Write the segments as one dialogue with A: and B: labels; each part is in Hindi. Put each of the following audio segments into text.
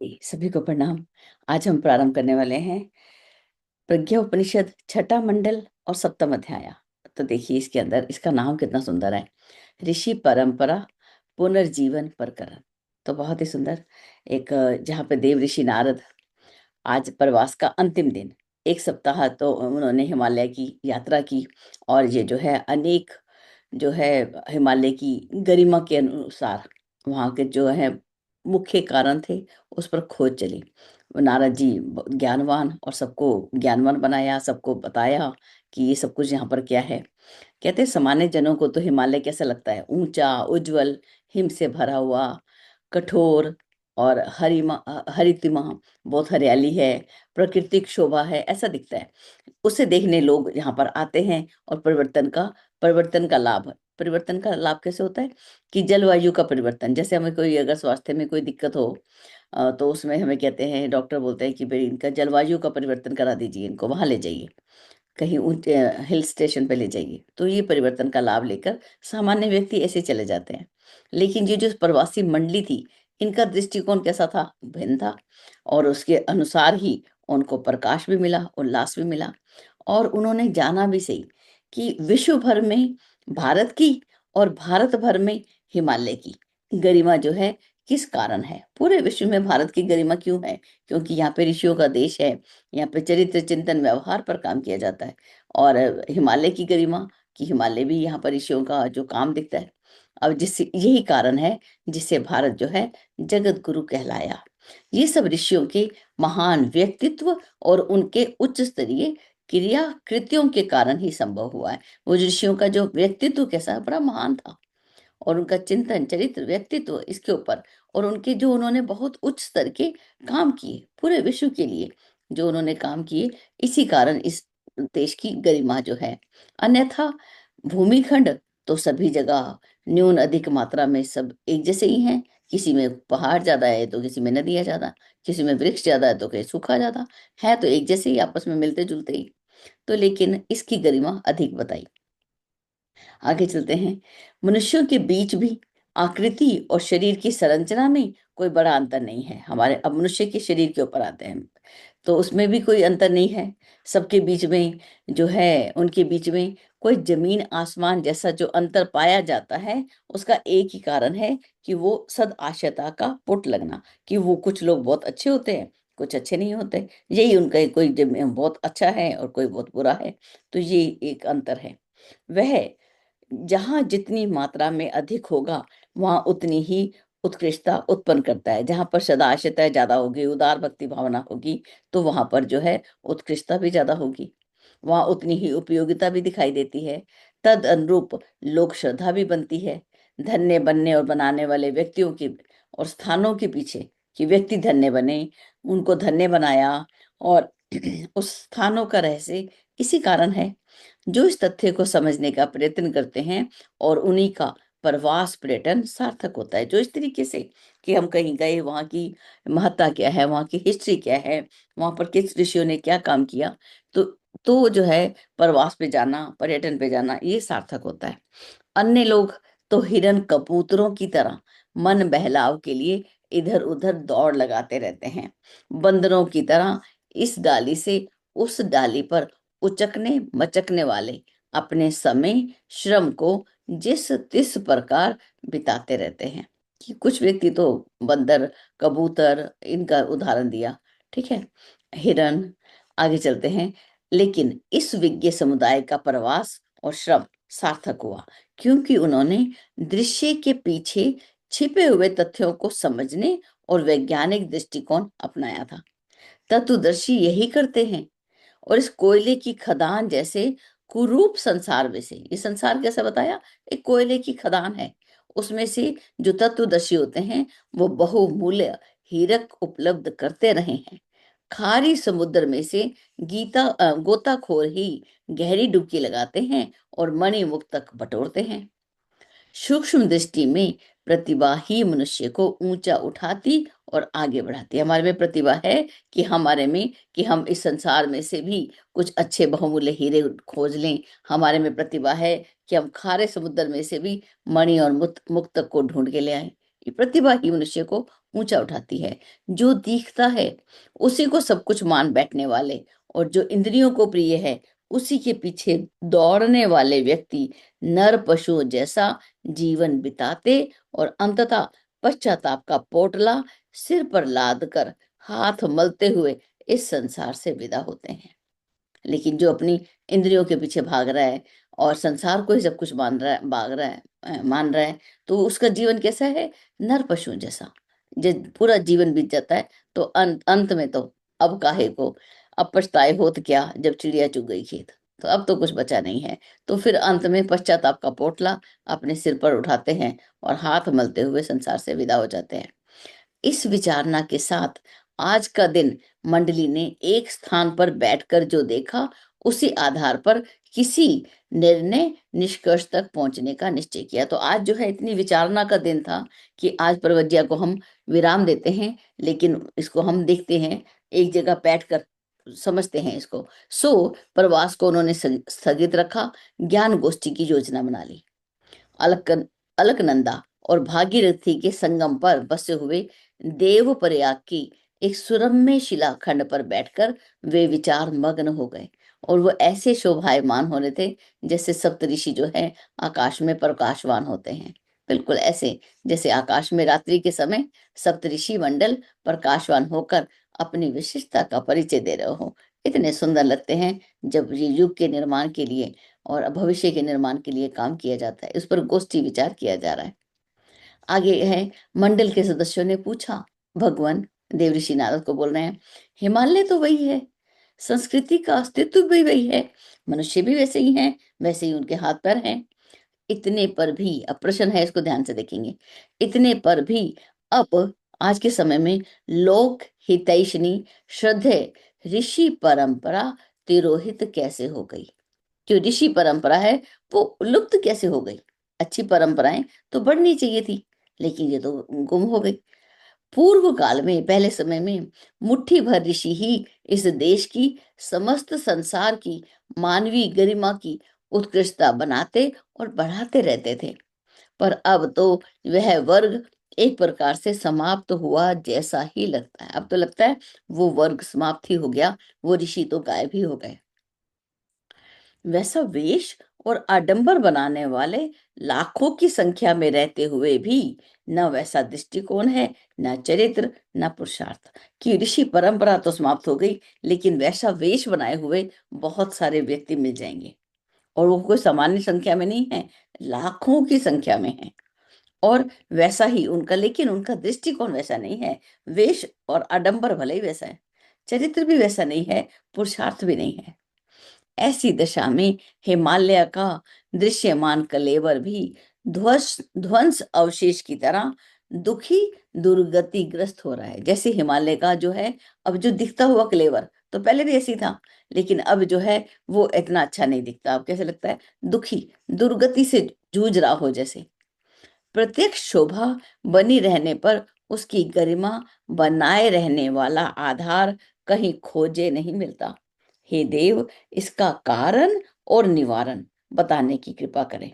A: सभी को प्रणाम। आज हम प्रारंभ करने वाले हैं प्रज्ञा उपनिषद छठा मंडल और सप्तम अध्याय। तो देखिए इसके अंदर इसका नाम कितना सुंदर है, ऋषि परंपरा पुनर्जीवन प्रकरण। तो बहुत ही सुंदर एक जहाँ पे देव ऋषि नारद आज प्रवास का अंतिम दिन, एक सप्ताह तो उन्होंने हिमालय की यात्रा की। और ये जो है अनेक जो है हिमालय की गरिमा के अनुसार वहाँ के जो है मुख्य कारण थे, उस पर खोज चली। नारद जी ज्ञानवान और सबको ज्ञानवान बनाया, सबको बताया कि ये सब कुछ यहाँ पर क्या है। कहते हैं, सामान्य जनों को तो हिमालय कैसा लगता है, ऊंचा उज्जवल हिम से भरा हुआ कठोर और हरितिमा, बहुत हरियाली है, प्राकृतिक शोभा है, ऐसा दिखता है। उसे देखने लोग यहाँ पर आते हैं और परिवर्तन का लाभ, परिवर्तन का लाभ कैसे होता है कि जलवायु का परिवर्तन, जैसे हमें कोई अगर स्वास्थ्य में कोई दिक्कत हो तो उसमें हमें कहते हैं, डॉक्टर बोलते हैं कि भाई इनका जलवायु का परिवर्तन करा दीजिए, इनको वहां ले जाइए, कहीं ऊंचे हिल स्टेशन पे ले जाइए। तो ये परिवर्तन का लाभ लेकर सामान्य व्यक्ति ऐसे चले जाते हैं। लेकिन ये जो प्रवासी मंडली थी, इनका दृष्टिकोण कैसा था, भिन्न था। और उसके अनुसार ही उनको प्रकाश भी मिला, उल्लास भी मिला। और उन्होंने जाना भी सही कि विश्व भर में भारत की और भारत भर में हिमालय की गरिमा जो है किस कारण है, पूरे विश्व में भारत की गरिमा क्यों है, क्योंकि यहाँ पे ऋषियों का देश है, यहाँ पे चरित्र चिंतन व्यवहार पर काम किया जाता है। और हिमालय की गरिमा कि हिमालय भी यहाँ पर ऋषियों का जो काम दिखता है। अब जिससे यही कारण है जिससे भारत जो है जगत गुरु कहलाया। ये सब ऋषियों के महान व्यक्तित्व और उनके उच्च स्तरीय क्रिया कृत्यों के कारण ही संभव हुआ है। वो ऋषियों का जो व्यक्तित्व कैसा है, बड़ा महान था। और उनका चिंतन चरित्र व्यक्तित्व इसके ऊपर, और उनके जो उन्होंने बहुत उच्च स्तर के काम किए पूरे विश्व के लिए, जो उन्होंने काम किए, इसी कारण इस देश की गरिमा जो है। अन्यथा भूमिखंड तो सभी जगह न्यून अधिक मात्रा में सब एक जैसे ही हैं। किसी में पहाड़ ज्यादा है तो किसी में नदियां ज्यादा, किसी में वृक्ष ज्यादा है तो कहीं सूखा ज्यादा है, तो एक जैसे ही आपस में मिलते जुलते ही। तो लेकिन इसकी गरिमा अधिक बताई। आगे चलते हैं। मनुष्यों के बीच भी आकृति और शरीर की संरचना में कोई बड़ा अंतर नहीं है। हमारे अब मनुष्य के शरीर के ऊपर आते हैं, तो उसमें भी कोई अंतर नहीं है। सबके बीच में जो है, उनके बीच में कोई जमीन आसमान जैसा जो अंतर पाया जाता है, उसका एक ही कारण है कि वो सद आशयता का पुट लगना, कि वो कुछ लोग बहुत अच्छे होते हैं, कुछ अच्छे नहीं होते। यही उनका कोई बहुत अच्छा है और कोई बहुत बुरा है। तो ये एक अंतर है। वह जहाँ जितनी मात्रा में अधिक होगा, वहां उतनी ही उत्कृष्टता उत्पन्न करता है। जहां पर सदाशयता ज्यादा होगी, उदार भक्ति भावना होगी, तो वहां पर जो है उत्कृष्टता भी ज्यादा होगी, वहां उतनी ही उपयोगिता भी दिखाई देती है। तद अनुरूप लोक श्रद्धा भी बनती है। धन्य बनने और बनाने वाले व्यक्तियों के और स्थानों के पीछे कि व्यक्ति धन्य बने, उनको धन्य बनाया, और उस स्थानों का रहस्य इसी कारण है। जो इस तथ्य को समझने का प्रयत्न करते हैं और उन्हीं का प्रवास पर्यटन सार्थक होता है। जो इस तरीके से कि हम कहीं गए, वहाँ की महत्ता क्या है, वहाँ की हिस्ट्री क्या है, वहाँ पर किस ऋषियों ने क्या काम किया, तो जो है प्रवास पे जाना, पर्यटन पे जाना, ये सार्थक होता है। अन्य लोग तो हिरन कबूतरों की तरह मन बहलाव के लिए इधर उधर दौड़ लगाते रहते हैं, बंदरों की तरह इस डाली से उस डाली पर उचकने मचकने वाले अपने समय श्रम को जिस तिस प्रकार बिताते रहते हैं। कि कुछ व्यक्ति तो बंदर कबूतर इनका उदाहरण दिया, ठीक है, हिरन। आगे चलते हैं। लेकिन इस विज्ञ समुदाय का प्रवास और श्रम सार्थक हुआ क्योंकि उन्होंने दृश्य के पीछे छिपे हुए तथ्यों को समझने और वैज्ञानिक दृष्टिकोण अपनाया था। तत्वदर्शी यही करते हैं। और इस कोयले की खदान जैसे कुरूप संसार में से, ये संसार कैसा बताया, एक कोयले की खदान है, उसमें से जो तत्वदर्शी होते हैं वो बहुमूल्य हीरक उपलब्ध करते रहे हैं। खारी समुद्र में से गोताखोर ही गहरी डुबकी लगाते हैं और मणि मुक्त तक बटोरते हैं। सूक्ष्म दृष्टि में प्रतिभा ही मनुष्य को ऊंचा उठाती और आगे बढ़ाती है। हमारे में प्रतिभा है कि हमारे में कि हम इस संसार में से भी कुछ अच्छे बहुमूल्य हीरे खोज लें। हमारे में प्रतिभा है कि हम खारे समुद्र में से भी मणि और मुक्तक को ढूंढ के ले आए। ये प्रतिभा ही मनुष्य को ऊंचा उठाती है। जो दिखता है उसी को सब कुछ मान बैठने वाले और जो इंद्रियों को प्रिय है उसी के पीछे दौड़ने वाले व्यक्ति नर पशुओं जैसा जीवन बिताते और अंततः पश्चाताप का पोटला सिर पर लाद कर हाथ मलते हुए इस संसार से विदा होते हैं। लेकिन जो अपनी इंद्रियों के पीछे भाग रहा है और संसार को ही सब कुछ मान रहा है, भाग रहा है, मान रहा है, तो उसका जीवन कैसा है? नर पशु जैसा। जब पूरा जीवन बीत जाता है तो अंत में तो अब काहे को, अब पछताए होत क्या जब चिड़िया चुग गई खेत। तो अब तो कुछ बचा नहीं है। तो फिर अंत में पश्चाताप का पोटला अपने सिर पर उठाते हैं और हाथ मलते हुए संसार से विदा हो जाते हैं। इस विचारना के साथ आज का दिन मंडली ने एक स्थान पर बैठकर जो देखा उसी आधार पर किसी निर्णय निष्कर्ष तक पहुंचने का निश्चय किया। तो आज जो है इतनी विचारना का दिन था कि आज प्रवज्ञा को हम विराम देते हैं, लेकिन इसको हम देखते हैं एक जगह बैठकर समझते हैं इसको। सो प्रवास को उन्होंने स्थगित रखा, ज्ञान गोष्ठी की योजना बना ली। अलक अलकनंदा और भागीरथी के संगम पर बसे हुए देवप्रयाग की एक सुरम्य शिलाखंड पर बैठकर वे विचार मग्न हो गए और वो ऐसे शोभायमान हो रहे थे जैसे सप्तऋषि जो है आकाश में प्रकाशवान होते हैं। बिल्कुल ऐसे जैसे आकाश में रात्रि के समय सप्तऋषि मंडल प्रकाशवान होकर अपनी विशिष्टता का परिचय दे रहे हो। इतने सुंदर लगते हैं जब ये युग के निर्माण के लिए और भविष्य के निर्माण के लिए काम किया जाता है। इस पर गोष्ठी विचार किया जा रहा है। आगे है, मंडल के सदस्यों ने पूछा, भगवान देवऋषि नारद को बोल रहे हैं, हिमालय तो वही है, संस्कृति का अस्तित्व भी वही है, मनुष्य भी वैसे ही हैं, वैसे ही उनके हाथ पैर हैं। इतने पर भी, अब प्रश्न है इसको ध्यान से देखेंगे, इतने पर भी अब आज के समय में लोक हितैषणी श्रद्धेय ऋषि परंपरा तिरोहित कैसे हो गई? जो ऋषि परंपरा है वो लुप्त कैसे हो गई? अच्छी परंपराएं तो बढ़नी चाहिए थी, लेकिन ये तो गुम हो गई। पूर्व काल में, पहले समय में मुट्ठी भर ऋषि ही इस देश की, समस्त संसार की मानवीय गरिमा की उत्कृष्टता बनाते और बढ़ाते रहते थे। पर अब तो वह वर्ग एक प्रकार से समाप्त हुआ जैसा ही लगता है। अब तो लगता है वो वर्ग समाप्त ही हो गया, वो ऋषि तो गायब ही हो गए। वैसा वेश और आडंबर बनाने वाले लाखों की संख्या में रहते हुए भी न वैसा दृष्टिकोण है, न चरित्र, न पुरुषार्थ। कि ऋषि परंपरा तो समाप्त हो गई, लेकिन वैसा वेश बनाए हुए बहुत सारे व्यक्ति मिल जाएंगे और वो कोई सामान्य संख्या में नहीं है, लाखों की संख्या में है। और वैसा ही उनका, लेकिन उनका दृष्टिकोण वैसा नहीं है। वेश और आडंबर भले ही वैसा है, चरित्र भी वैसा नहीं है, पुरुषार्थ भी नहीं है। ऐसी दशा में हिमालय का दृश्यमान कलेवर भी ध्वंस ध्वंस अवशेष की तरह दुखी दुर्गतिग्रस्त हो रहा है। जैसे हिमालय का जो है, अब जो दिखता हुआ कलेवर तो पहले भी ऐसी था, लेकिन अब जो है वो इतना अच्छा नहीं दिखता। अब कैसे लगता है? दुखी, दुर्गति से जूझ रहा हो जैसे। प्रत्यक्ष शोभा बनी रहने पर उसकी गरिमा बनाए रहने वाला आधार कहीं खोजे नहीं मिलता। हे देव, इसका कारण और निवारण बताने की कृपा करें।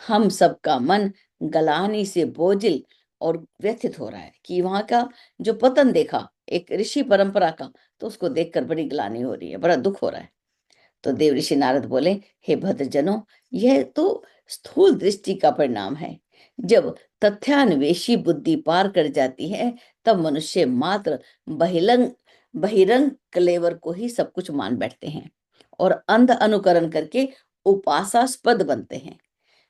A: हम सबका मन गलानी से बोझिल और व्यथित हो रहा है कि वहां का जो पतन देखा एक ऋषि परंपरा का, तो उसको देखकर बड़ी ग्लानि हो रही है, बड़ा दुख हो रहा है। तो देव ऋषि नारद बोले, हे भद्रजनों, यह तो स्थूल दृष्टि का परिणाम है। जब तथ्यान्वेषी बुद्धि पार कर जाती है तब मनुष्य मात्र बहिरंग बहिरंग कलेवर को ही सब कुछ मान बैठते हैं और अंध अनुकरण करके उपासास्पद बनते हैं।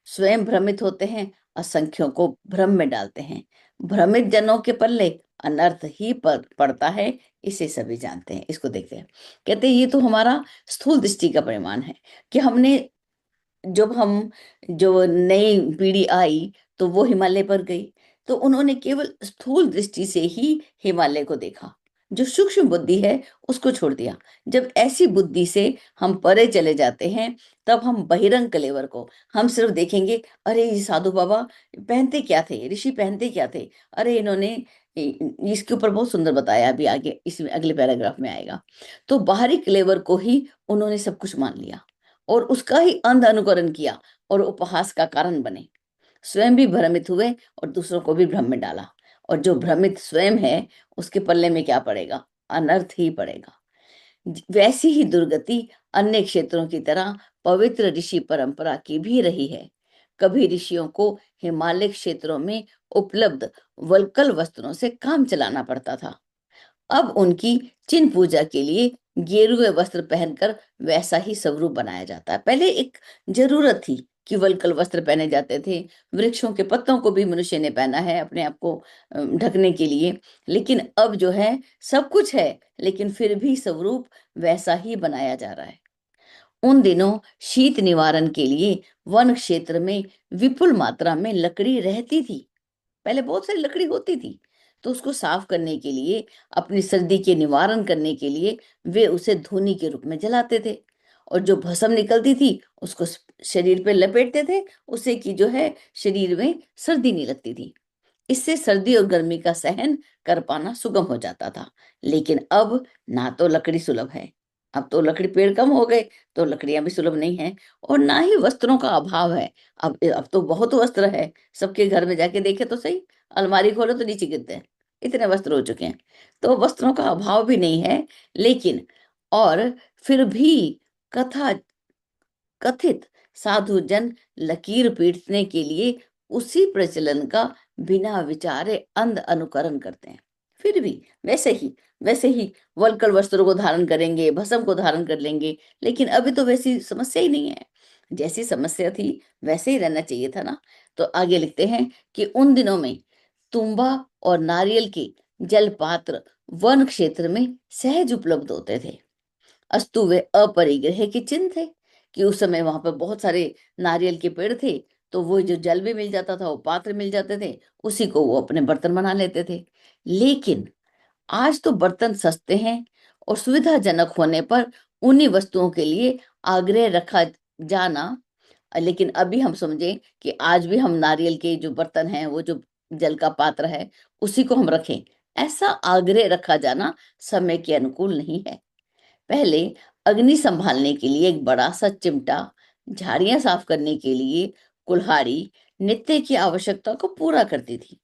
A: स्वयं भ्रमित होते हैं, असंख्यों को भ्रम में डालते हैं। भ्रमित जनों के पल्ले अनर्थ ही पड़ता है, इसे सभी जानते हैं। इसको देखते हैं, कहते हैं ये तो हमारा स्थूल दृष्टि का परिमाण है कि हमने, जब हम, जो नई पीढ़ी आई तो वो हिमालय पर गई, तो उन्होंने केवल स्थूल दृष्टि से ही हिमालय को देखा, जो सूक्ष्म बुद्धि है उसको छोड़ दिया। जब ऐसी बुद्धि से हम परे चले जाते हैं तब हम बहिरंग कलेवर को हम सिर्फ देखेंगे, अरे ये साधु बाबा पहनते क्या थे, ऋषि पहनते क्या थे, अरे इन्होंने इसके ऊपर बहुत सुंदर बताया, अभी आगे इसमें अगले पैराग्राफ में आएगा। तो बाहरी कलेवर को ही उन्होंने सब कुछ मान लिया और उसका ही अंध अनुकरण किया और उपहास का कारण बने। स्वयं भी भ्रमित हुए और दूसरों को भी भ्रम में डाला। और जो भ्रमित स्वयं है उसके पल्ले में क्या पड़ेगा? अनर्थ ही पड़ेगा। वैसी ही दुर्गति अन्य क्षेत्रों की तरह पवित्र ऋषि परंपरा की भी रही है। कभी ऋषियों को हिमालय क्षेत्रों में उपलब्ध वल्कल वस्त्रों से काम चलाना पड़ता था। अब उनकी चिन्ह पूजा के लिए गेरुए वस्त्र पहनकर वैसा ही स्वरूप बनाया जाता है। पहले एक जरूरत थी कि वल्कल वस्त्र पहने जाते थे। वृक्षों के पत्तों को भी मनुष्य ने पहना है अपने आप को ढकने के लिए। लेकिन अब जो है सब कुछ है, लेकिन फिर भी स्वरूप वैसा ही बनाया जा रहा है। उन दिनों शीत निवारण के लिए वन क्षेत्र में विपुल मात्रा में लकड़ी रहती थी। पहले बहुत सारी लकड़ी होती थी, तो उसको साफ करने के लिए, अपनी सर्दी के निवारण करने के लिए वे उसे धूनी के रूप में जलाते थे। और जो भस्म निकलती थी उसको शरीर पे लपेटते थे, उससे कि जो है शरीर में सर्दी नहीं लगती थी। इससे सर्दी और गर्मी का सहन कर पाना सुगम हो जाता था। लेकिन अब ना तो लकड़ी सुलभ है, अब तो लकड़ी पेड़ कम हो गए, तो लकड़ियां भी सुलभ नहीं है। और ना ही वस्त्रों का अभाव है। अब तो बहुत वस्त्र है, सबके घर में जाके देखे तो सही, अलमारी खोलो तो नीचे गिरते हैं, इतने वस्त्र हो चुके हैं। तो वस्त्रों का अभाव भी नहीं है। लेकिन और फिर भी कथा कथित साधु जन लकीर पीटने के लिए उसी प्रचलन का बिना विचारे अंध अनुकरण करते हैं। फिर भी वैसे ही वल्कल वस्त्रों को धारण करेंगे, भस्म को धारण कर लेंगे। लेकिन अभी तो वैसी समस्या ही नहीं है। जैसी समस्या थी वैसे ही रहना चाहिए था ना। तो आगे लिखते हैं कि उन दिनों में तुम्बा और नारियल के जल पात्र वन क्षेत्र में सहज उपलब्ध होते थे। अस्तु वे अपरिग्रह के चिन्ह थे कि उस समय वहां पर बहुत सारे नारियल के पेड़ थे। तो वो जो जल भी मिल जाता था, वो पात्र मिल जाते थे, उसी को वो अपने बर्तन बना लेते थे। लेकिन आज तो बर्तन सस्ते हैं और सुविधाजनक होने पर उन्हीं वस्तुओं के लिए आग्रह रखा जाना। लेकिन अभी हम समझे कि आज भी हम नारियल के जो बर्तन हैं, वो जो जल का पात्र है, उसी को हम रखें, ऐसा आग्रह रखा जाना समय के अनुकूल नहीं है। पहले अग्नि संभालने के लिए एक बड़ा सा चिमटा, झाड़ियां साफ करने के लिए कुल्हाड़ी नित्य की आवश्यकता को पूरा करती थी।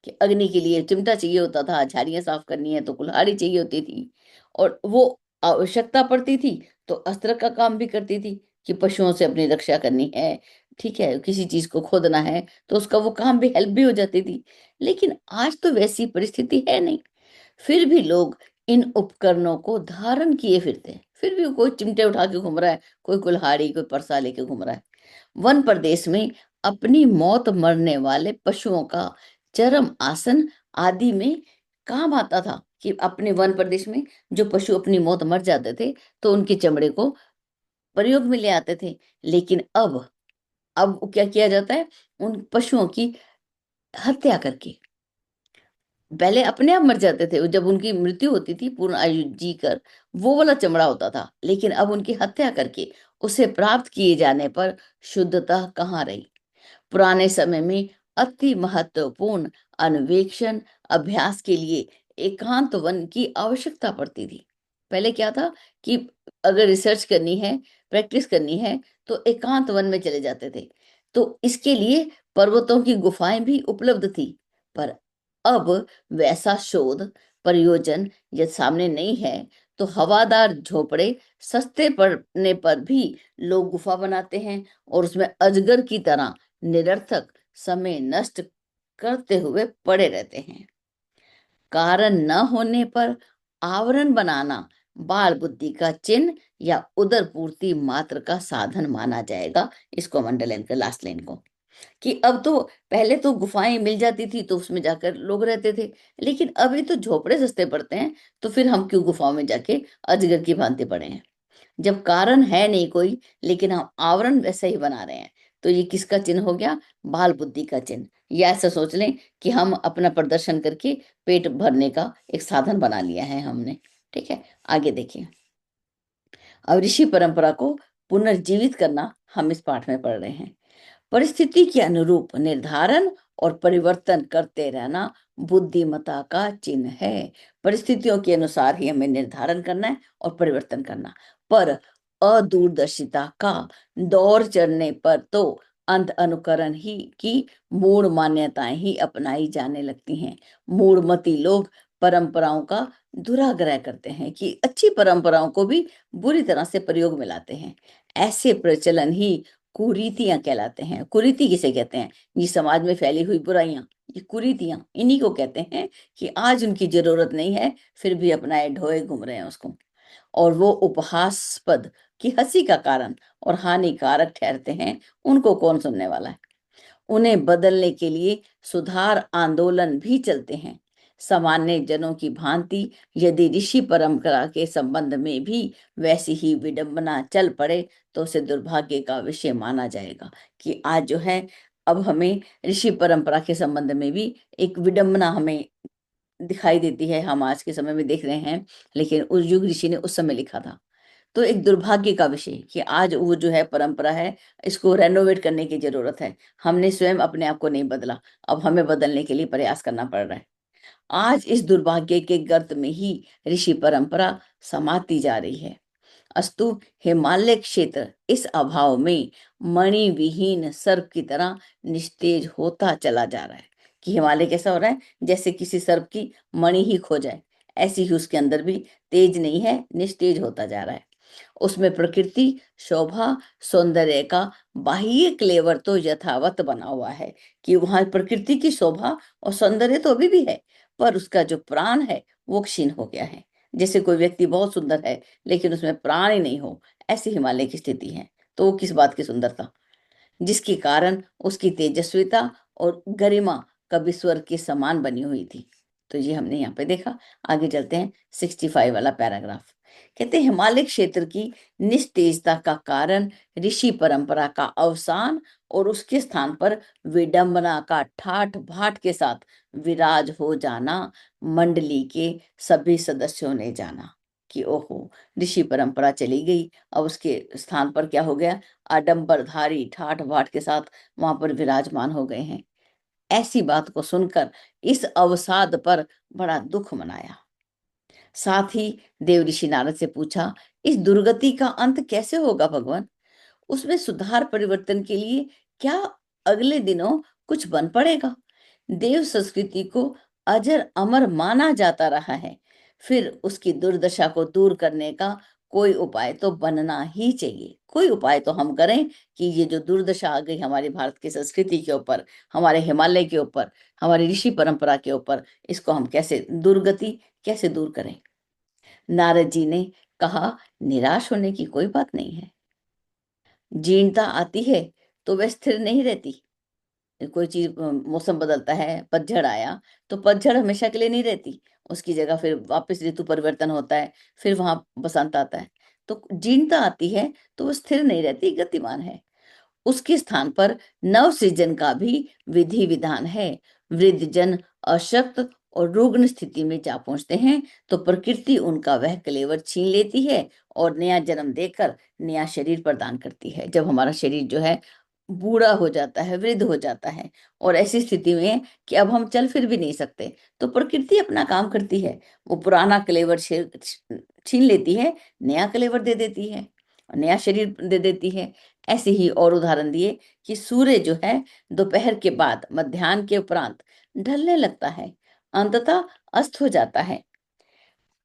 A: कि अग्नि के लिए चिमटा चाहिए होता था, झाड़ियां साफ करनी है तो कुल्हाड़ी चाहिए होती थी। और वो आवश्यकता पड़ती थी तो अस्त्र का काम भी करती थी कि पशुओं से अपनी रक्षा करनी है, ठीक है, किसी चीज को खोदना है तो उसका वो काम भी, हेल्प भी हो जाती थी। लेकिन आज तो वैसी परिस्थिति है नहीं। फिर भी लोग इन उपकरणों को धारण किए फिरते हैं। फिर भी कोई चिमटे उठा के घूम रहा है, कोई कुल्हाड़ी, कोई परसा लेके घूम रहा है। वन प्रदेश में अपनी मौत मरने वाले पशुओं का चरम आसन आदि में काम आता था। कि अपने वन प्रदेश में जो पशु अपनी मौत मर जाते थे तो उनके चमड़े को प्रयोग में ले आते थे। लेकिन अब क्या किया जाता है? उन पशुओं की हत्या करके, पहले अपने आप मर जाते थे, जब उनकी मृत्यु होती थी पूर्ण आयु जी कर, वो वाला चमड़ा होता था। लेकिन अब उनकी हत्या करके उसे प्राप्त किए जाने पर शुद्धता कहाँ रही? पुराने समय में अति महत्वपूर्ण अन्वेषण अभ्यास के लिए एकांत वन की आवश्यकता पड़ती थी। पहले क्या था कि अगर रिसर्च करनी है, प्रैक्टिस करनी है, तो एकांत वन में चले जाते थे। तो इसके लिए पर्वतों की गुफाएं भी उपलब्ध थी। पर अब वैसा शोध प्रयोजन यदि सामने नहीं है, तो हवादार झोपड़े सस्ते पड़ने पर भी लोग गुफा बनाते हैं और उसमें अजगर की तरह निरर्थक समय नष्ट करते हुए पड़े रहते हैं। कारण न होने पर आवरण बनाना बाल बुद्धि का चिन्ह या उदर पूर्ति मात्र का साधन माना जाएगा। इसको मंडलेन के लास्ट लाइन को, कि अब तो, पहले तो गुफाएं मिल जाती थी तो उसमें जाकर लोग रहते थे। लेकिन अभी तो झोपड़े सस्ते पड़ते हैं, तो फिर हम क्यों गुफाओं में जाके अजगर की भांति पड़े हैं? जब कारण है नहीं कोई, लेकिन हम आवरण वैसे ही बना रहे हैं, तो ये किसका चिन्ह हो गया? बाल बुद्धि का चिन्ह। या ऐसा सोच लें कि हम अपना प्रदर्शन करके पेट भरने का एक साधन बना लिया है हमने। ठीक है, आगे देखिए। अब ऋषि परंपरा को पुनर्जीवित करना हम इस पाठ में पढ़ रहे हैं। परिस्थिति के अनुरूप निर्धारण और परिवर्तन करते रहना बुद्धिमता का चिन्ह है। परिस्थितियों के अनुसार ही हमें निर्धारण करना है और परिवर्तन करना। पर अदूरदर्शिता का दौर चढ़ने पर तो अंध अनुकरण ही की मूढ़ मान्यताएं ही अपनाई जाने लगती हैं। मूढ़मती लोग परंपराओं का दुराग्रह करते हैं कि अच्छी परंपराओं को भी बुरी तरह से प्रयोग में लाते हैं। ऐसे प्रचलन ही कुरीतियां कहलाते हैं। कुरीति किसे कहते हैं? ये समाज में फैली हुई बुराइयां, ये कुरीतियां, इन्हीं को कहते हैं कि आज उनकी जरूरत नहीं है, फिर भी अपनाए ढोए घूम रहे हैं उसको। और वो उपहासास्पद की हंसी का कारण और हानिकारक ठहरते हैं, उनको कौन सुनने वाला है? उन्हें बदलने के लिए सुधार आंदोलन भी चलते हैं। सामान्य जनों की भांति यदि ऋषि परंपरा के संबंध में भी वैसी ही विडंबना चल पड़े तो उसे दुर्भाग्य का विषय माना जाएगा कि आज जो है, अब हमें ऋषि परंपरा के संबंध में भी एक विडंबना हमें दिखाई देती है। हम आज के समय में देख रहे हैं, लेकिन उस युग ऋषि ने उस समय लिखा था। तो एक दुर्भाग्य का विषय कि आज वो जो है परंपरा है, इसको रेनोवेट करने की जरूरत है। हमने स्वयं अपने आप को नहीं बदला, अब हमें बदलने के लिए प्रयास करना पड़ रहा है। आज इस दुर्भाग्य के गर्त में ही ऋषि परंपरा समाती जा रही है। अस्तु हिमालय क्षेत्र इस अभाव में मणि विहीन सर्प की तरह निस्तेज होता चला जा रहा है। कि हिमालय कैसा हो रहा है? जैसे किसी सर्प की मणि ही खो जाए, ऐसी ही उसके अंदर भी तेज नहीं है, निस्तेज होता जा रहा है। उसमें प्रकृति शोभा सौंदर्य का बाह्य क्लेवर तो यथावत बना हुआ है कि वहां प्रकृति की शोभा और सौंदर्य तो अभी भी है, पर उसका जो प्राण है वो क्षीण हो गया है। जैसे कोई व्यक्ति बहुत सुंदर है लेकिन उसमें प्राण ही नहीं हो, ऐसी हिमालय की स्थिति है। तो वो किस बात की सुंदरता, जिसके कारण उसकी तेजस्विता और गरिमा कभी स्वर्ग के समान बनी हुई थी। तो ये हमने यहाँ पे देखा। आगे चलते हैं, 65 वाला पैराग्राफ। कहते हैं हिमालय क्षेत्र की निस्तेजता का कारण ऋषि परंपरा का अवसान और उसके स्थान पर विडंबना का ठाठ भाठ के साथ विराज हो जाना मंडली के सभी सदस्यों ने जाना कि ओहो, ऋषि परंपरा चली गई, अब उसके स्थान पर क्या हो गया? आडंबरधारी ठाठ बाट के साथ वहां पर विराजमान हो गए हैं। ऐसी बात को सुनकर इस अवसाद पर बड़ा दुख मनाया। साथ ही देव ऋषि नारद से पूछा, इस दुर्गति का अंत कैसे होगा भगवान? उसमें सुधार परिवर्तन के लिए क्या अगले दिनों कुछ बन पड़ेगा? देव संस्कृति को अजर अमर माना जाता रहा है, फिर उसकी दुर्दशा को दूर करने का कोई उपाय तो बनना ही चाहिए। कोई उपाय तो हम करें कि ये जो दुर्दशा आ गई हमारे भारत की संस्कृति के ऊपर, हमारे हिमालय के ऊपर, हमारी ऋषि परंपरा के ऊपर, इसको हम कैसे दुर्गति कैसे दूर करें? नारद जी ने कहा, निराश होने की कोई बात नहीं है। जीर्णता आती है तो वह स्थिर नहीं रहती। कोई चीज मौसम बदलता है, पतझड़ आया तो पतझड़ हमेशा के लिए नहीं रहती, उसकी जगह फिर वापस ऋतु परिवर्तन होता है, फिर वहां बसंत आता है। तो जीर्णता आती है तो वो स्थिर नहीं रहती, गतिमान है। उसके स्थान पर नव सृजन का भी विधि विधान है। वृद्ध जन अशक्त और रुग्ण स्थिति में जा पहुंचते हैं तो प्रकृति उनका वह कलेवर छीन लेती है और नया जन्म देकर नया शरीर प्रदान करती है। जब हमारा शरीर जो है बूढ़ा हो जाता है, वृद्ध हो जाता है और ऐसी स्थिति में कि अब हम चल फिर भी नहीं सकते, तो प्रकृति अपना काम करती है। वो पुराना कलेवर छीन लेती है, नया कलेवर दे देती है, नया शरीर दे देती है। ऐसे ही और उदाहरण दिए कि सूर्य जो है दोपहर के बाद मध्याह्न के उपरांत ढलने लगता है, अंततः अस्त हो जाता है।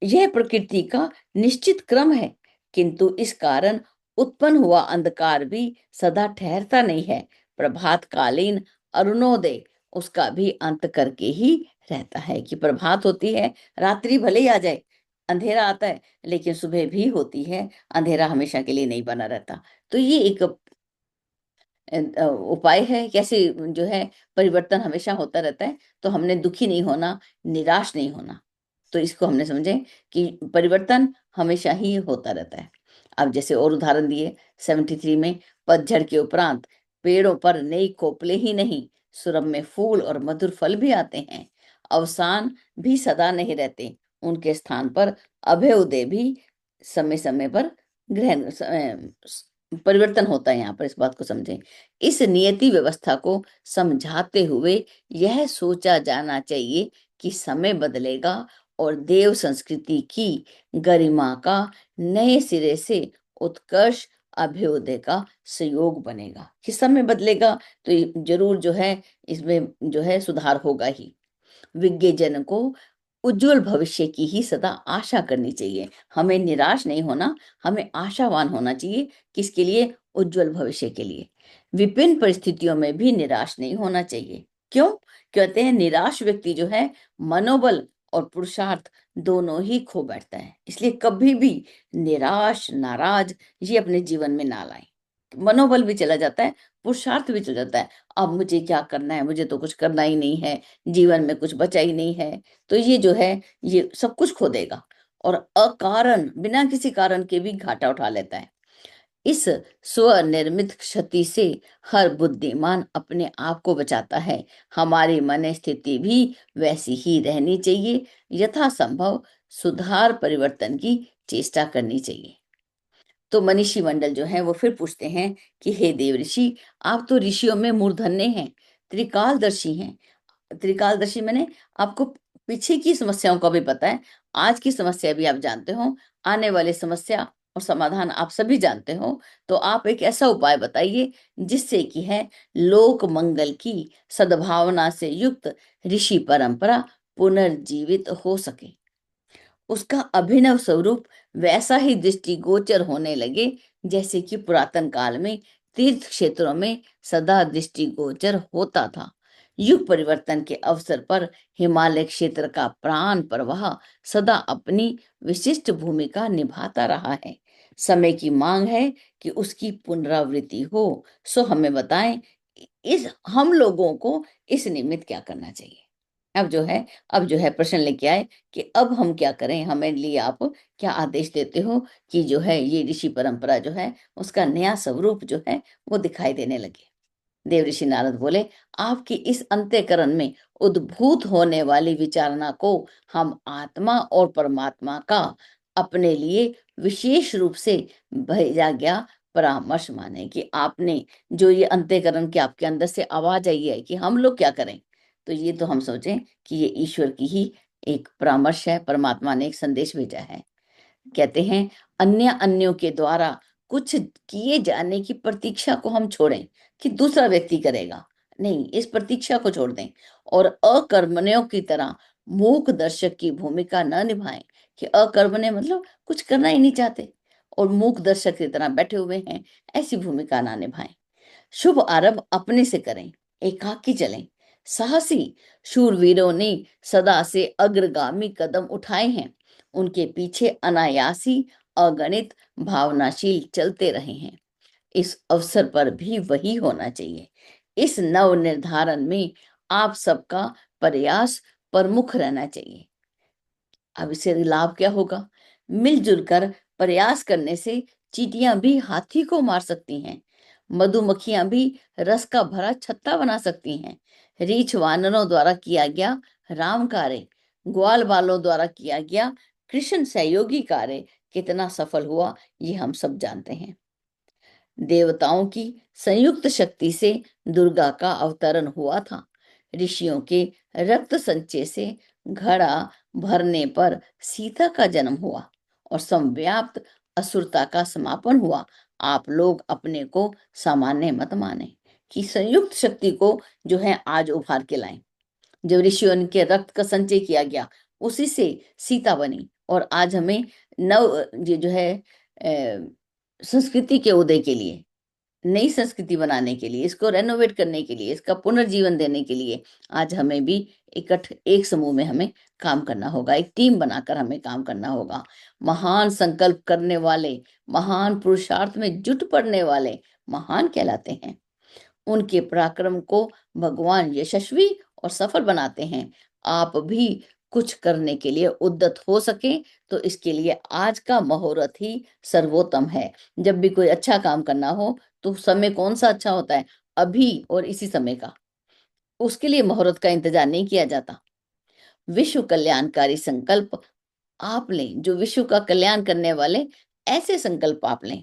A: यह प्रकृति का निश्चित क्रम है, किंतु इस कारण उत्पन्न हुआ अंधकार भी सदा ठहरता नहीं है। प्रभात कालीन अरुणोदय उसका भी अंत करके ही रहता है। कि प्रभात होती है, रात्रि भले ही आ जाए, अंधेरा आता है, लेकिन सुबह भी होती है, अंधेरा हमेशा के लिए नहीं बना रहता। तो ये एक उपाय है कैसे जो है परिवर्तन हमेशा होता रहता है। तो हमने दुखी नहीं होना, निराश नहीं होना। तो इसको हमने समझे कि परिवर्तन हमेशा ही होता रहता है। अब जैसे और उदाहरण दिए 73 में, पतझड़ के उपरांत पेड़ों पर नई कोपले ही नहीं, सुरभ में फूल और मधुर फल भी आते हैं। अवसान भी सदा नहीं रहते, उनके स्थान पर अभय उदय भी समय समय पर ग्रहण परिवर्तन होता है। यहाँ पर इस बात को समझें। इस नियति व्यवस्था को समझाते हुए यह सोचा जाना चाहिए कि समय बदलेगा और देव संस्कृति की गरिमा का नए सिरे से उत्कर्ष अभ्युदय का संयोग बनेगा। कि समय बदलेगा तो जरूर जो है इसमें जो है सुधार होगा ही। विज्ञजन को उज्जवल भविष्य की ही सदा आशा करनी चाहिए। हमें निराश नहीं होना, हमें आशावान होना चाहिए। किसके लिए? उज्जवल भविष्य के लिए। विभिन्न परिस्थितियों में भी निराश नहीं होना चाहिए। क्यों? कहते हैं निराश व्यक्ति जो है मनोबल और पुरुषार्थ दोनों ही खो बैठता है। इसलिए कभी भी निराश नाराज ये अपने जीवन में ना लाएं। मनोबल भी चला जाता है, पुरुषार्थ भी चला जाता है। अब मुझे क्या करना है, मुझे तो कुछ करना ही नहीं है, जीवन में कुछ बचा ही नहीं है। तो ये जो है ये सब कुछ खो देगा और अकारण बिना किसी कारण के भी घाटा उठा लेता है। इस स्वनिर्मित क्षति से हर बुद्धिमान अपने आप को बचाता है। हमारी मन स्थिति भी वैसी ही रहनी चाहिए। यथासंभव सुधार परिवर्तन की चेष्टा करनी चाहिए। तो मनीषी मंडल जो है वो फिर पूछते हैं कि हे देव ऋषि, आप तो ऋषियों में मूर्धन्य हैं, त्रिकालदर्शी हैं। त्रिकालदर्शी मैंने आपको पीछे की समस्याओं का भी पता है, आज की समस्या भी आप जानते हो, आने वाली समस्या और समाधान आप सभी जानते हो। तो आप एक ऐसा उपाय बताइए जिससे कि है लोक मंगल की सद्भावना से युक्त ऋषि परंपरा पुनर्जीवित हो सके, उसका अभिनव स्वरूप वैसा ही दृष्टिगोचर होने लगे जैसे कि पुरातन काल में तीर्थ क्षेत्रों में सदा दृष्टिगोचर होता था। युग परिवर्तन के अवसर पर हिमालय क्षेत्र का प्राण प्रवाह सदा अपनी विशिष्ट भूमिका निभाता रहा है। समय की मांग है कि उसकी पुनरावृत्ति हो। सो हमें बताएं, इस हम लोगों को इस निमित्त क्या करना चाहिए? अब जो है प्रश्न लेके आए कि अब हम क्या करें, हमें लिए आप क्या आदेश देते हो कि जो है ये ऋषि परंपरा जो है उसका नया स्वरूप जो है वो दिखाई देने लगे। देव ऋषि नारद बोले, आपकी इस अंत्यकरण में उद्भूत होने वाली विचारणा को हम आत्मा और परमात्मा का अपने लिए विशेष रूप से भेजा गया परामर्श माने। कि आपने जो ये अंत्यकरण की आपके अंदर से आवाज आई है कि हम लोग क्या करें, तो ये तो हम सोचें कि ये ईश्वर की ही एक परामर्श है, परमात्मा ने एक संदेश भेजा है। कहते हैं अन्य अन्यों के द्वारा कुछ किए जाने की प्रतीक्षा को हम छोड़ें कि दूसरा व्यक्ति करेगा, नहीं, इस प्रतीक्षा को छोड़ दें और अकर्मण्यों की तरह मूक दर्शक की भूमिका न निभाएं। कि अकर्मण्य मतलब कुछ करना ही नहीं चाहते और मूक दर्शक की तरह बैठे हुए हैं, ऐसी भूमिका ना निभाएं। शुभ आरंभ अपने से करें, एकाकी चलें। साहसी शूरवीरों ने सदा से अग्रगामी कदम उठाए हैं, उनके पीछे अनायासी अगणित भावनाशील चलते रहे हैं। इस अवसर पर भी वही होना चाहिए। इस नव निर्धारण में आप सबका प्रयास प्रमुख रहना चाहिए। अब इससे लाभ क्या होगा? मिलजुल कर प्रयास करने से चींटियां भी हाथी को मार सकती हैं, मधुमक्खियां भी रस का भरा छत्ता बना सकती हैं। रीछ वानरों द्वारा किया गया राम कार्य, ग्वाल बालों द्वारा किया गया कृष्ण सहयोगी कार्य कितना सफल हुआ ये हम सब जानते हैं। देवताओं की संयुक्त शक्ति से दुर्गा का अवतरण हुआ था। ऋषियों के रक्त संचय से घड़ा भरने पर सीता का जन्म हुआ और संव्याप्त असुरता का समापन हुआ। आप लोग अपने को सामान्य मत माने कि संयुक्त शक्ति को जो है आज उभार के लाएं। जब ऋषियों के रक्त का संचय किया गया उसी से सीता बनी और आज हमें नव ये जो है संस्कृति के उदय के लिए, नई संस्कृति बनाने के लिए, इसको रेनोवेट करने के लिए, इसका पुनर्जीवन देने के लिए आज हमें भी एक समूह में हमें काम करना होगा, एक टीम बनाकर हमें काम करना होगा। महान संकल्प करने वाले, महान पुरुषार्थ में जुट पड़ने वाले महान कहलाते हैं। उनके पराक्रम को भगवान यशस्वी और सफल बनाते हैं। आप भी कुछ करने के लिए उद्यत हो सके तो इसके लिए आज का मुहूर्त ही सर्वोत्तम है। जब भी कोई अच्छा काम करना हो तो समय कौन सा अच्छा होता है? अभी और इसी समय का। उसके लिए मुहूर्त का इंतजार नहीं किया जाता। विश्व कल्याणकारी संकल्प आप लें, जो विश्व का कल्याण करने वाले ऐसे संकल्प आप लें।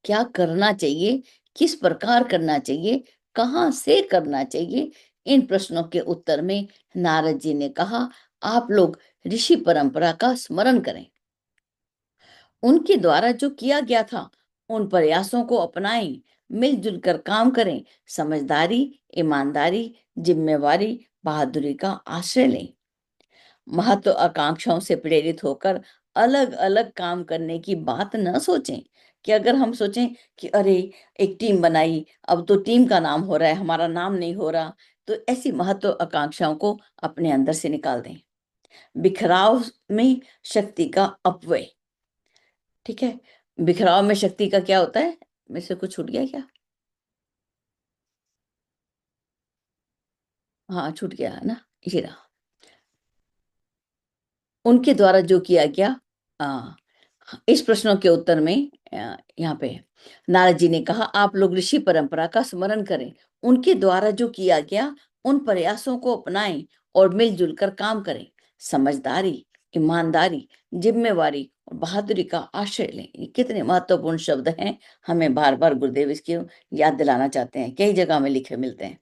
A: क्या करना चाहिए, किस प्रकार करना चाहिए, कहाँ से करना चाहिए, इन प्रश्नों के उत्तर में नारद जी ने कहा, आप लोग ऋषि परंपरा का स्मरण करें। उनके द्वारा जो किया गया था उन प्रयासों को अपनाएं, मिलजुल कर काम करें, समझदारी, ईमानदारी, जिम्मेवारी, बहादुरी का आश्रय लें। महत्वाकांक्षाओं से प्रेरित होकर अलग अलग काम करने की बात न सोचें। कि अगर हम सोचें कि अरे एक टीम बनाई, अब तो टीम का नाम हो रहा है, हमारा नाम नहीं हो रहा, तो ऐसी महत्वाकांक्षाओं को अपने अंदर से निकाल दें। बिखराव में शक्ति का अपव्यय। ठीक है, बिखराव में शक्ति का क्या होता है? मेरे से कुछ छूट गया क्या? हाँ, छूट गया है ना, ये रहा। उनके द्वारा जो किया गया। आ, इस प्रश्नों के उत्तर में यहाँ पे है, नारद जी ने कहा, आप लोग ऋषि परंपरा का स्मरण करें, उनके द्वारा जो किया गया उन प्रयासों को अपनाएं और मिलजुल कर काम करें। समझदारी, ईमानदारी, जिम्मेवारी और बहादुरी का आश्रय लें। ये कितने महत्वपूर्ण शब्द हैं, हमें बार बार गुरुदेव इसकी याद दिलाना चाहते हैं, कई जगह में लिखे मिलते हैं।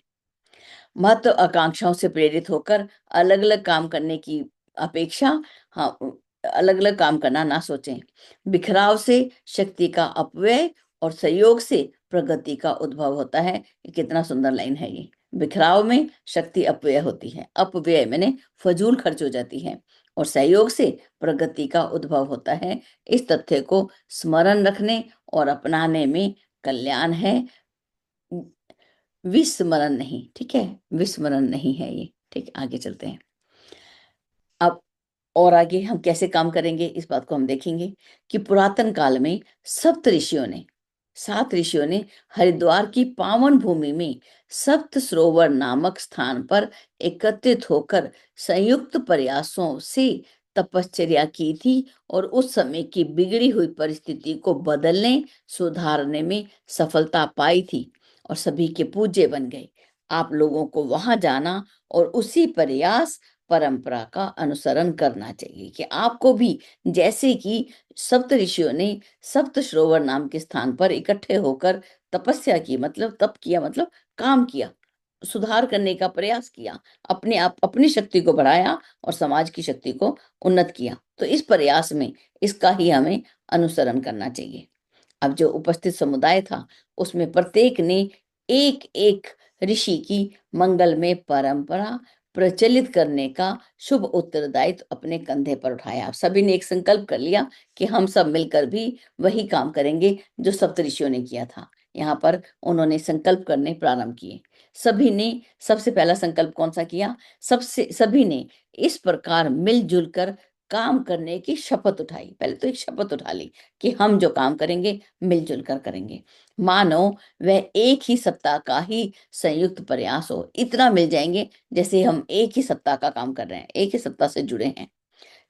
A: महत्वाकांक्षाओं से प्रेरित होकर अलग अलग काम करने की अपेक्षा, हाँ, अलग अलग काम करना ना सोचें। बिखराव से शक्ति का अपव्यय और सहयोग से प्रगति का उद्भव होता है। ये कितना सुंदर लाइन है ये। बिखराव में शक्ति अपव्यय होती है, अपव्यय मैंने फजूल खर्च हो जाती है, और सहयोग से प्रगति का उद्भव होता है। इस तथ्य को स्मरण रखने और अपनाने में कल्याण है, विस्मरण नहीं। ठीक है, विस्मरण नहीं है ये। ठीक, आगे चलते हैं। अब और आगे हम कैसे काम करेंगे इस बात को हम देखेंगे कि पुरातन काल में सप्त ऋषियों ने, 7 ऋषियों ने हरिद्वार की पावन भूमि में सप्त सरोवर नामक स्थान पर एकत्रित होकर संयुक्त प्रयासों से तपश्चर्या की थी, और उस समय की बिगड़ी हुई परिस्थिति को बदलने, सुधारने में सफलता पाई थी और सभी के पूज्य बन गए। आप लोगों को वहां जाना और उसी प्रयास परंपरा का अनुसरण करना चाहिए कि आपको भी, जैसे कि सप्त ऋषियों ने सप्त सरोवर नाम के स्थान पर इकट्ठे होकर तपस्या की, मतलब तप किया, मतलब काम किया, सुधार करने का प्रयास किया, अपने आप अपनी शक्ति को बढ़ाया और समाज की शक्ति को उन्नत किया, तो इस प्रयास में इसका ही हमें अनुसरण करना चाहिए। अब जो उपस्थित समुदाय था उसमें प्रत्येक ने एक एक ऋषि की मंगलमय परंपरा प्रचलित करने का शुभ उत्तरदायित्व अपने कंधे पर उठाया। सभी ने एक संकल्प कर लिया कि हम सब मिलकर भी वही काम करेंगे जो सप्त ऋषियों ने किया था। यहाँ पर उन्होंने संकल्प करने प्रारंभ किए। सभी ने सबसे पहला संकल्प कौन सा किया? सभी ने इस प्रकार मिलजुल कर काम करने की शपथ उठाई। पहले तो एक शपथ उठा ली कि हम जो काम करेंगे मिलजुल कर करेंगे, मानो वह एक ही सप्ताह का ही संयुक्त प्रयास हो। इतना मिल जाएंगे जैसे हम एक ही सप्ताह का काम कर रहे हैं, एक ही सप्ताह से जुड़े हैं।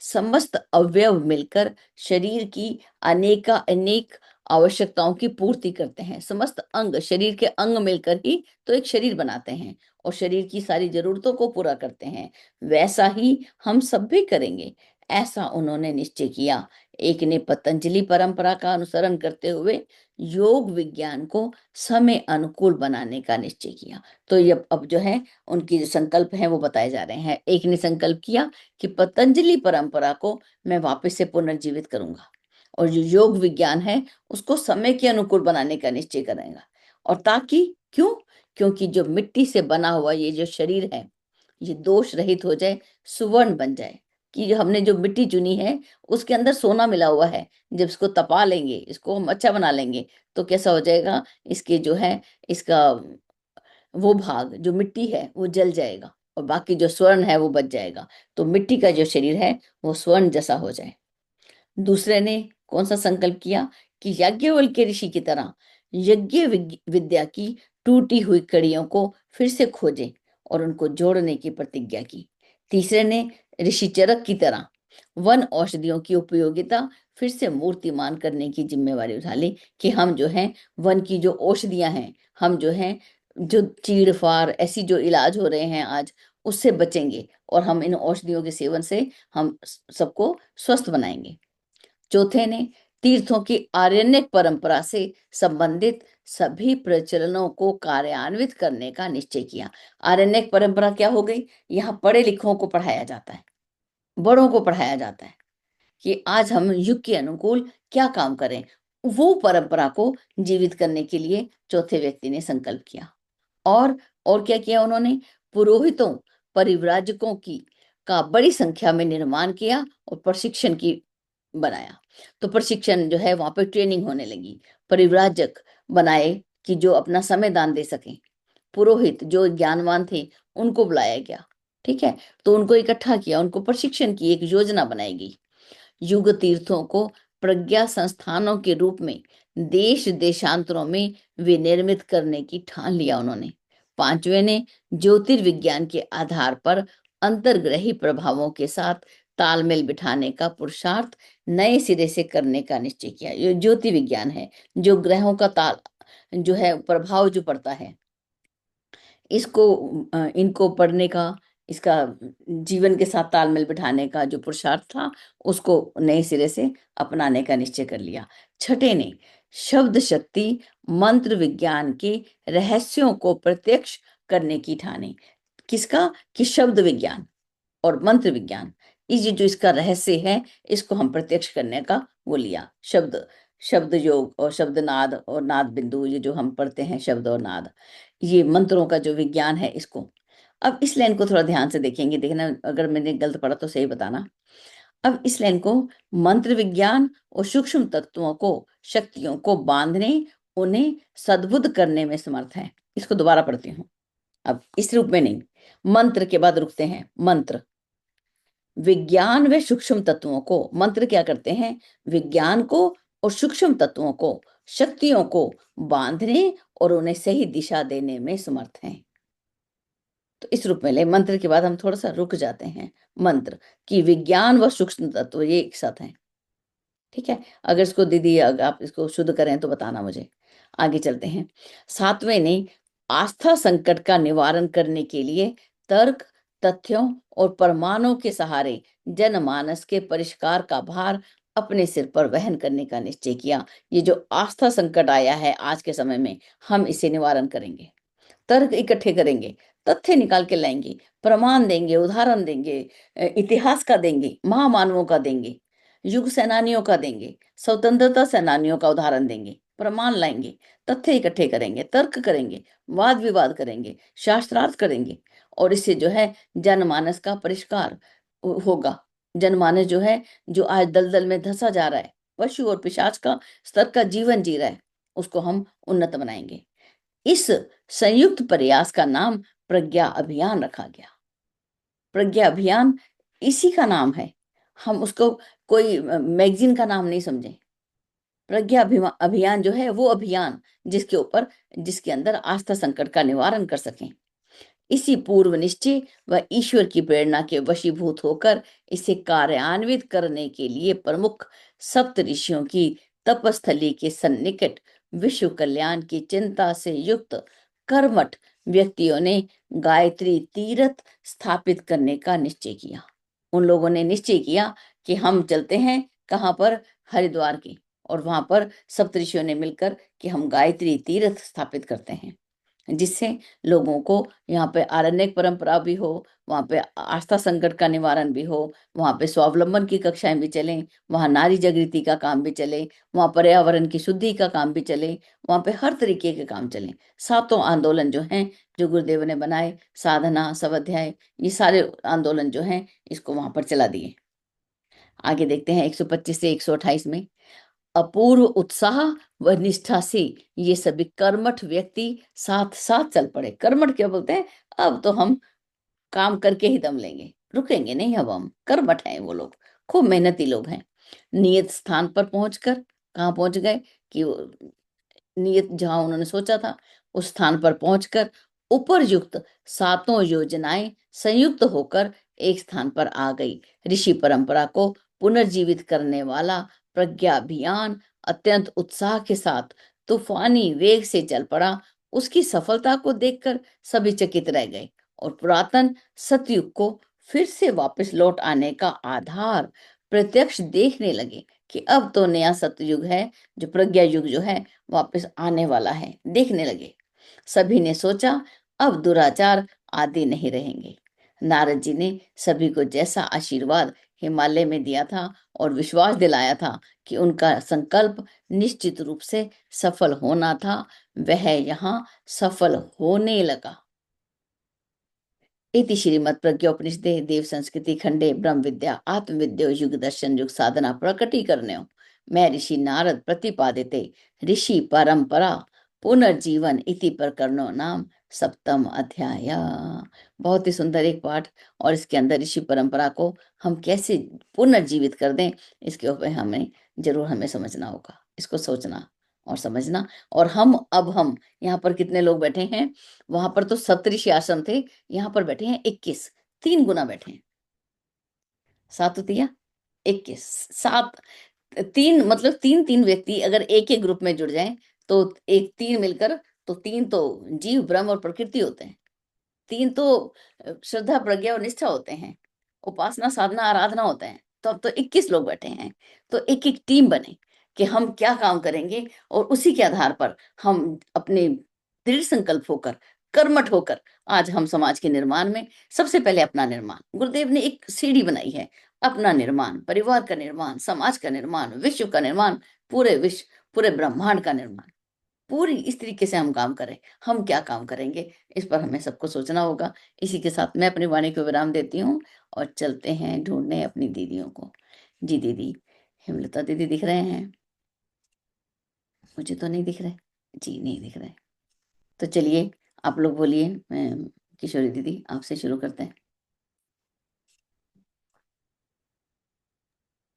A: समस्त अवयव मिलकर शरीर की अनेका अनेक आवश्यकताओं की पूर्ति करते हैं। समस्त अंग, शरीर के अंग मिलकर ही तो एक शरीर बनाते हैं और शरीर की सारी जरूरतों को पूरा करते हैं। वैसा ही हम सब भी करेंगे, ऐसा उन्होंने निश्चय किया। एक ने पतंजलि परंपरा का अनुसरण करते हुए योग विज्ञान को समय अनुकूल बनाने का निश्चय किया। तो ये अब जो है उनकी जो संकल्प है वो बताए जा रहे हैं। एक ने संकल्प किया कि पतंजलि परंपरा को मैं वापस से पुनर्जीवित करूंगा, और जो योग विज्ञान है उसको समय के अनुकूल बनाने का निश्चय करेगा। और ताकि क्यों? क्योंकि जो मिट्टी से बना हुआ ये जो शरीर है ये दोष रहित हो जाए, सुवर्ण बन जाए। कि जो हमने जो मिट्टी चुनी है उसके अंदर सोना मिला हुआ है, जब इसको तपा लेंगे, इसको हम अच्छा बना लेंगे, तो कैसा हो जाएगा? इसके जो है, इसका वो भाग जो मिट्टी है वो जल जाएगा और बाकी जो स्वर्ण है वो बच जाएगा। तो मिट्टी का जो शरीर है वो स्वर्ण जैसा हो जाए। दूसरे ने कौन सा संकल्प किया? कि याज्ञवल्क्य ऋषि की तरह यज्ञ विद्या की टूटी हुई कड़ियों को फिर से खोजें और उनको जोड़ने की प्रतिज्ञा की। तीसरे ने ऋषि चरक की तरह वन औषधियों की उपयोगिता फिर से मूर्तिमान करने की जिम्मेवारी उठा ली कि हम जो हैं वन की जो औषधियां हैं, हम जो हैं, जो चीड़ फाड़ ऐसी जो इलाज हो रहे हैं आज, उससे बचेंगे और हम इन औषधियों के सेवन से हम सबको स्वस्थ बनाएंगे। चौथे ने तीर्थों की आरण्यक परंपरा से संबंधित सभी प्रचलनों को कार्यान्वित करने का निश्चय किया। आरण्यक परंपरा क्या हो गई? यहाँ पढ़े लिखों को पढ़ाया जाता है, बड़ों को पढ़ाया जाता है कि आज हम युग के अनुकूल क्या काम करें। वो परंपरा को जीवित करने के लिए चौथे व्यक्ति ने संकल्प किया। और क्या किया उन्होंने? पुरोहितों, परिव्राजकों की का बड़ी संख्या में निर्माण किया और प्रशिक्षण की बनाया। तो प्रशिक्षण जो है वहां पर ट्रेनिंग होने लगी। परिव्राजक बनाए कि जो अपना समय दान दे सकें। पुरोहित जो ज्ञानवान थे उनको बुलाया गया। ठीक है, तो उनको इकट्ठा किया, उनको प्रशिक्षण की एक योजना बनाई गई। युग तीर्थों को प्रज्ञा संस्थानों के रूप में देश देशांतरों में विनिर्मित करने की ठान लिया उन्होंने। पांचवें ने ज्योतिर्विज्ञान के आधार पर अंतर्ग्रही प्रभावों के साथ तालमेल बिठाने का पुरुषार्थ नए सिरे से करने का निश्चय किया। ये ज्योति विज्ञान है, जो ग्रहों का ताल जो है प्रभाव जो पड़ता है, इसको इनको पढ़ने का, इसका जीवन के साथ तालमेल बिठाने का जो पुरुषार्थ था, उसको नए सिरे से अपनाने का निश्चय कर लिया। छठे ने शब्द शक्ति मंत्र विज्ञान के रहस्यों को प्रत्यक्ष करने की ठानी। किसका? कि शब्द विज्ञान और मंत्र विज्ञान, ये जो इसका रहस्य है, इसको हम प्रत्यक्ष करने का वो लिया। शब्द शब्द योग और शब्द नाद और नाद बिंदु, ये जो हम पढ़ते हैं शब्द और नाद, ये मंत्रों का जो विज्ञान है इसको। अब इस लाइन को थोड़ा ध्यान से देखेंगे, देखना अगर मैंने गलत पढ़ा तो सही बताना। अब इस लाइन को मंत्र विज्ञान और सूक्ष्म तत्वों को, शक्तियों को बांधने, उन्हें सद्बुद्ध करने में समर्थ है। इसको दोबारा पढ़ती हूँ, अब इस रूप में नहीं, मंत्र के बाद रुकते हैं। मंत्र विज्ञान व सूक्ष्म तत्वों को, मंत्र क्या करते हैं? विज्ञान को और सूक्ष्म तत्वों को, शक्तियों को बांधने और उन्हें सही दिशा देने में समर्थ हैं। तो इस रूप में ले, मंत्र के बाद हम थोड़ा सा रुक जाते हैं। मंत्र की विज्ञान व सूक्ष्म तत्व ये एक साथ हैं। ठीक है, अगर इसको दीदी अगर आप इसको शुद्ध करें तो बताना मुझे। आगे चलते हैं। सातवें ने आस्था संकट का निवारण करने के लिए तर्क, तथ्यों और प्रमाणों के सहारे जनमानस के परिष्कार का भार अपने सिर पर वहन करने का निश्चय किया। ये जो आस्था संकट आया है आज के समय में, हम इसे निवारण करेंगे। तर्क इकट्ठे करेंगे, तथ्य निकाल के लाएंगे, प्रमाण देंगे, उदाहरण देंगे, इतिहास का देंगे, महामानवों का देंगे, युग सेनानियों का देंगे, स्वतंत्रता सेनानियों का उदाहरण देंगे, प्रमाण लाएंगे, तथ्य इकट्ठे करेंगे, तर्क करेंगे, वाद विवाद करेंगे, शास्त्रार्थ करेंगे, और इससे जो है जनमानस का परिष्कार होगा। जनमानस जो है, जो आज दलदल में धंसा जा रहा है, पशु और पिशाच का स्तर का जीवन जी रहा है, उसको हम उन्नत बनाएंगे। इस संयुक्त प्रयास का नाम प्रज्ञा अभियान रखा गया। प्रज्ञा अभियान इसी का नाम है, हम उसको कोई मैगजीन का नाम नहीं समझें। प्रज्ञा अभियान जो है वो अभियान जिसके ऊपर, जिसके अंदर आस्था संकट का निवारण कर सकें। इसी पूर्व निश्चय व ईश्वर की प्रेरणा के वशीभूत होकर इसे कार्यान्वित करने के लिए प्रमुख सप्त ऋषियों की तपस्थली के सन्निकट विश्व कल्याण की चिंता से युक्त कर्मठ व्यक्तियों ने गायत्री तीर्थ स्थापित करने का निश्चय किया। उन लोगों ने निश्चय किया कि हम चलते हैं कहाँ पर? हरिद्वार की, और वहां पर सप्त ऋषियों ने मिलकर कि हम गायत्री तीर्थ स्थापित करते हैं, जिससे लोगों को यहाँ पे आरण्यक परंपरा भी हो, वहाँ पे आस्था संकट का निवारण भी हो, वहाँ पे स्वावलंबन की कक्षाएं भी चलें, वहाँ नारी जागृति का काम भी चले, वहाँ पर्यावरण की शुद्धि का काम भी चले, वहाँ पे हर तरीके के काम चलें। सातों आंदोलन जो हैं, जो गुरुदेव ने बनाए, साधना, स्वाध्याय, ये सारे आंदोलन जो हैं, इसको वहां पर चला दिए। आगे देखते हैं 125 से 128 में। अपूर्व उत्साह व निष्ठा से ये सभी कर्मठ व्यक्ति साथ साथ चल पड़े। कर्मठ क्या बोलते हैं? अब तो हम काम करके ही दम लेंगे, रुकेंगे नहीं, अब हम कर्मठ हैं। वो लोग खूब मेहनती लोग हैं। नियत स्थान पर पहुंचकर, कहाँ पहुंच गए? कि नियत जहां उन्होंने सोचा था, उस स्थान पर पहुंचकर उपरयुक्त सातों योजनाएं संयुक्त होकर एक स्थान पर आ गई। ऋषि परंपरा को पुनर्जीवित करने वाला प्रज्ञा अभियान अत्यंत उत्साह के साथ तूफानी वेग से चल पड़ा। उसकी सफलता को देखकर सभी चकित रह गए और पुरातन सतयुग को फिर से वापस लौट आने का आधार प्रत्यक्ष देखने लगे कि अब तो नया सतयुग है, जो प्रज्ञा युग जो है वापस आने वाला है, देखने लगे। सभी ने सोचा अब दुराचार आदि नहीं रहेंगे। नारद जी ने सभी को जैसा आशीर्वाद हिमालय में दिया था और विश्वास दिलाया था कि उनका संकल्प निश्चित रूप से सफल होना था। वह यहाँ सफल होने लगा। इति श्रीमद् प्रज्ञोपनिषदे देव संस्कृति खंडे ब्रह्म विद्या आत्मविद्यो युग दर्शन युग साधना प्रकटीकरणयो मैं ऋषि नारद प्रतिपादिते ऋषि परंपरा पुनर्जीवन इति प्रकरणो नाम सप्तम अध्याय। बहुत ही सुंदर एक पाठ, और इसके अंदर ऋषि परंपरा को हम कैसे पुनर्जीवित कर दें, इसके ऊपर हमें समझना होगा, इसको सोचना और समझना। और हम यहाँ पर कितने लोग बैठे हैं? वहां पर तो सप्तऋषि आश्रम थे, यहाँ पर बैठे हैं 21, 3 गुना बैठे हैं। 7 21 7, 3 मतलब 3 व्यक्ति अगर एक एक ग्रुप में जुड़ जाएं तो एक 3 मिलकर, तो 3 तो जीव ब्रह्म और प्रकृति होते हैं। 3 तो श्रद्धा प्रज्ञा और निष्ठा होते हैं, उपासना साधना आराधना होते हैं। तो अब तो 21 लोग बैठे हैं, तो एक एक टीम बने कि हम क्या काम करेंगे, और उसी के आधार पर हम अपने दृढ़ संकल्प होकर, कर्मठ होकर, आज हम समाज के निर्माण में सबसे पहले अपना निर्माण, गुरुदेव ने एक सीढ़ी बनाई है, अपना निर्माण, परिवार का निर्माण, समाज का निर्माण, विश्व का निर्माण, पूरे विश्व, पूरे ब्रह्मांड का निर्माण, पूरी इस तरीके से हम काम करें। हम क्या काम करेंगे, इस पर हमें सबको सोचना होगा। इसी के साथ मैं अपनी वाणी को विराम देती हूँ और चलते हैं ढूंढने अपनी दीदियों को। जी दीदी, हेमलता दीदी दिख रहे हैं? मुझे तो नहीं दिख रहे। जी नहीं दिख रहे। तो चलिए आप लोग बोलिए, किशोरी दीदी आपसे शुरू करते हैं।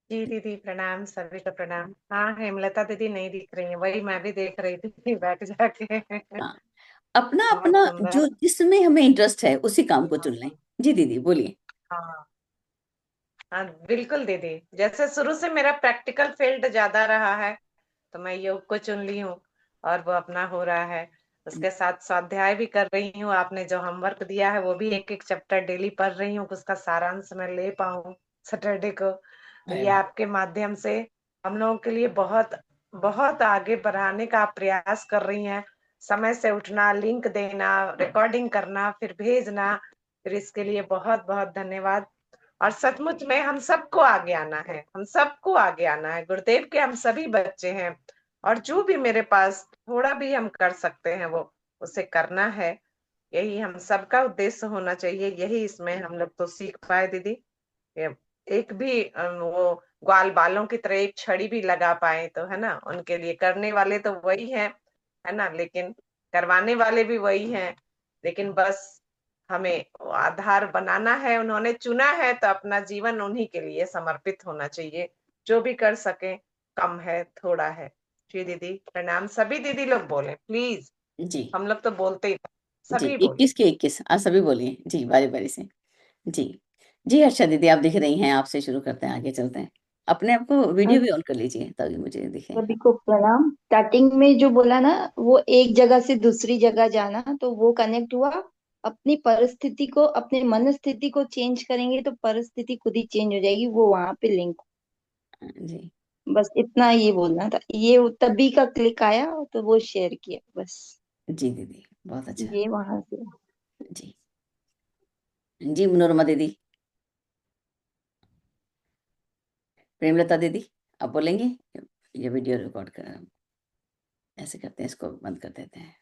B: जी दीदी प्रणाम, सभी को प्रणाम। हाँ, हेमलता दीदी नहीं दिख रही है, वही मैं भी देख रही थी बैठ जाके।
A: हाँ, अपना
B: बहुत
A: अपना जो
B: सुंदर।
A: जिसमें हमें इंटरेस्ट है उसी काम को चुन लें। जी दीदी बोलिए।
B: हाँ हाँ, बिल्कुल दीदी। जैसे शुरू से मेरा प्रैक्टिकल फील्ड ज्यादा रहा है, तो मैं योग को चुन ली हूँ और वो अपना हो रहा है। उसके साथ स्वाध्याय भी कर रही हूँ। आपने जो होमवर्क दिया है वो भी एक एक चैप्टर डेली पढ़ रही हूँ, उसका सारांश मैं ले पाऊँ सैटरडे को। तो
A: अरे
B: ये
A: वाह।
B: आपके माध्यम से हम लोगों के लिए बहुत बहुत आगे बढ़ाने का आप प्रयास कर रही हैं। समय से उठना, लिंक देना, रिकॉर्डिंग करना, फिर भेजना, फिर इसके लिए बहुत बहुत धन्यवाद। और सचमुच में हम सबको आगे आना है, हम सबको आगे आना है। गुरुदेव के हम सभी बच्चे हैं, और जो भी मेरे पास थोड़ा भी हम कर सकते हैं वो उसे करना है। यही हम सबका उद्देश्य होना चाहिए। यही इसमें हम लोग तो सीख पाए दीदी। एक भी वो ग्वाल बालों की तरह एक छड़ी भी लगा पाए तो है ना, उनके लिए करने वाले तो वही है ना, लेकिन करवाने वाले भी वही हैं। लेकिन बस हमें वो आधार बनाना है, उन्होंने चुना है तो अपना जीवन उन्हीं के लिए समर्पित होना चाहिए। जो भी कर सके, कम है थोड़ा है। जी दीदी प्रणाम। सभी दीदी लोग बोले प्लीज,
A: जी
B: हम लोग तो बोलते ही था।
A: जी,
B: सभी बोले।
A: 21 के 21 आप सभी बोलिए जी, बारी बारी से। जी जी, अच्छा दीदी आप दिख रही हैं, आपसे शुरू करते हैं, आगे चलते हैं। अपने आप को वीडियो भी ऑन कर लीजिए तभी मुझे दिखे।
C: सभी को प्रणाम। स्टार्टिंग में जो बोला ना, वो एक जगह से दूसरी जगह जाना, तो वो कनेक्ट हुआ। अपनी परिस्थिति को, अपने मन स्थिति को चेंज करेंगे तो परिस्थिति खुद ही चेंज हो जाएगी, वो वहां पे लिंक।
A: जी
C: बस इतना ये बोलना था, ये तभी का क्लिक आया तो वो शेयर किया बस।
A: जी दीदी बहुत अच्छा।
C: ये वहां से।
A: जी जी, मनोरमा दीदी, प्रेमलता दीदी आप बोलेंगे? ये वीडियो रिकॉर्ड कर, ऐसे करते हैं, इसको बंद कर देते हैं।